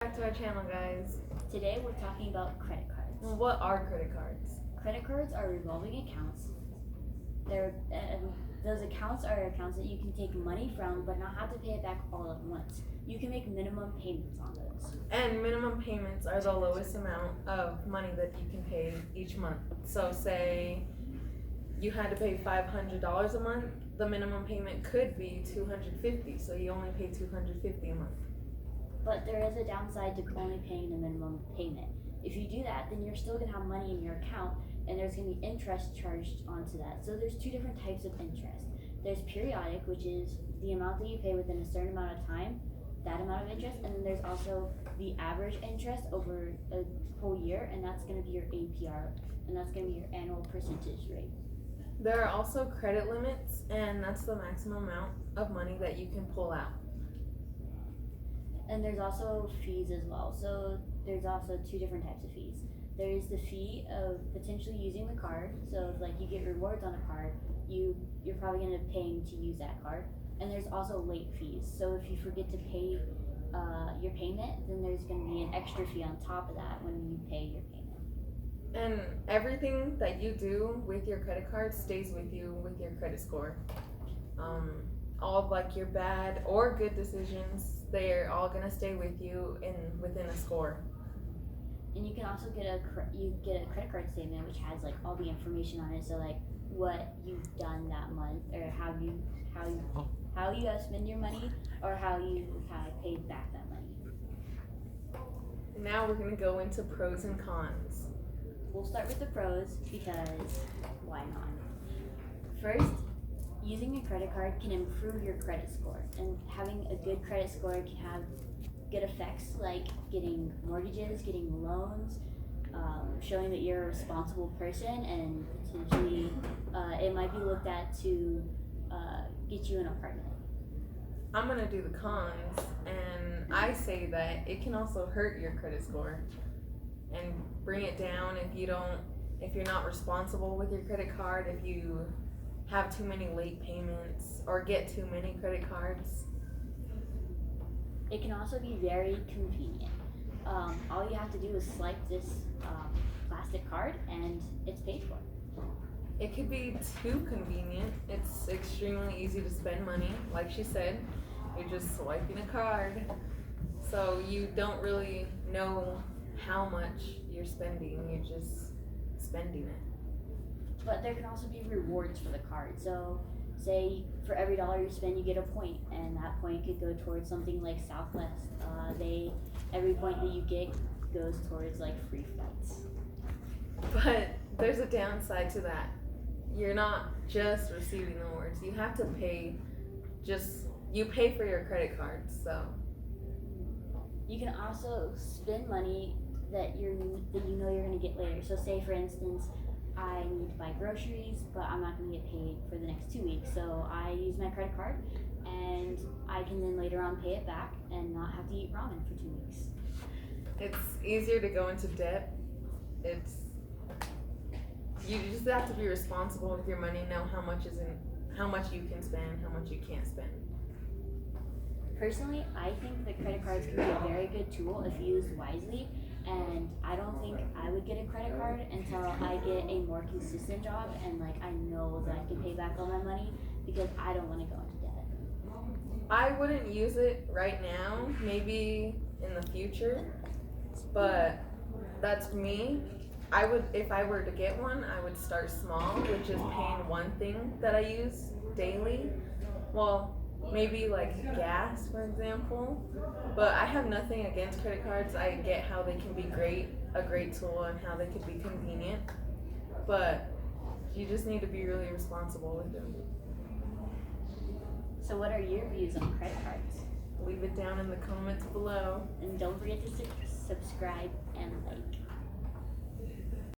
Back to our channel, guys. Today we're talking about credit cards. What are credit cards? Credit cards are revolving accounts. Those accounts are accounts that you can take money from but not have to pay it back all at once. You can make minimum payments on those. And minimum payments are the lowest amount of money that you can pay each month. So say you had to pay $500 a month, the minimum payment could be $250, so you only pay $250 a month. But there is a downside to only paying the minimum payment. If you do that, then you're still going to have money in your account and there's going to be interest charged onto that. So there's two different types of interest. There's periodic, which is the amount that you pay within a certain amount of time, that amount of interest, and then there's also the average interest over a whole year, and that's going to be your APR, and that's going to be your annual percentage rate. There are also credit limits, and that's the maximum amount of money that you can pull out. And there's also fees as well. So there's also two different types of fees. There's the fee of potentially using the card. So if like you get rewards on a card, you're probably gonna paying to use that card. And there's also late fees. So if you forget to pay your payment, then there's gonna be an extra fee on top of that when you pay your payment. And everything that you do with your credit card stays with you with your credit score. All of like your bad or good decisions, they're all gonna stay with you within a score. And you can also get a credit card statement which has like all the information on it. So like what you've done that month, or how you have spent your money, or how you have paid back that money. Now we're gonna go into pros and cons. We'll start with the pros because why not? First, using a credit card can improve your credit score, and having a good credit score can have good effects like getting mortgages, getting loans, showing that you're a responsible person, and potentially it might be looked at to get you an apartment. I'm gonna do the cons, and I say that it can also hurt your credit score and bring it down if you're not responsible with your credit card, if you have too many late payments or get too many credit cards. It can also be very convenient. All you have to do is swipe this plastic card and it's paid for. It could be too convenient. It's extremely easy to spend money. Like she said, you're just swiping a card. So you don't really know how much you're spending. You're just spending it. But there can also be rewards for the card. So say for every dollar you spend, you get a point, and that point could go towards something like Southwest. Every point that you get goes towards like free flights. But there's a downside to that. You're not just receiving the rewards. You have to pay. You pay for your credit cards. So you can also spend money that you know you're going to get later. So say for instance, I need to buy groceries, but I'm not going to get paid for the next 2 weeks. So I use my credit card, and I can then later on pay it back and not have to eat ramen for 2 weeks. It's easier to go into debt. You just have to be responsible with your money, know how much you can spend, how much you can't spend. Personally, I think that credit cards can be a very good tool if used wisely. And I don't think I would get a credit card until I get a more consistent job and like I know that I can pay back all my money, because I don't want to go into debt. I wouldn't use it right now, maybe in the future, but that's me. If I were to get one, I would start small, which is paying one thing that I use daily. Well, maybe like gas, for example. But I have nothing against credit cards. I get how they can be a great tool, and how they could be convenient. But you just need to be really responsible with them. So what are your views on credit cards? Leave it down in the comments below. And don't forget to subscribe and like.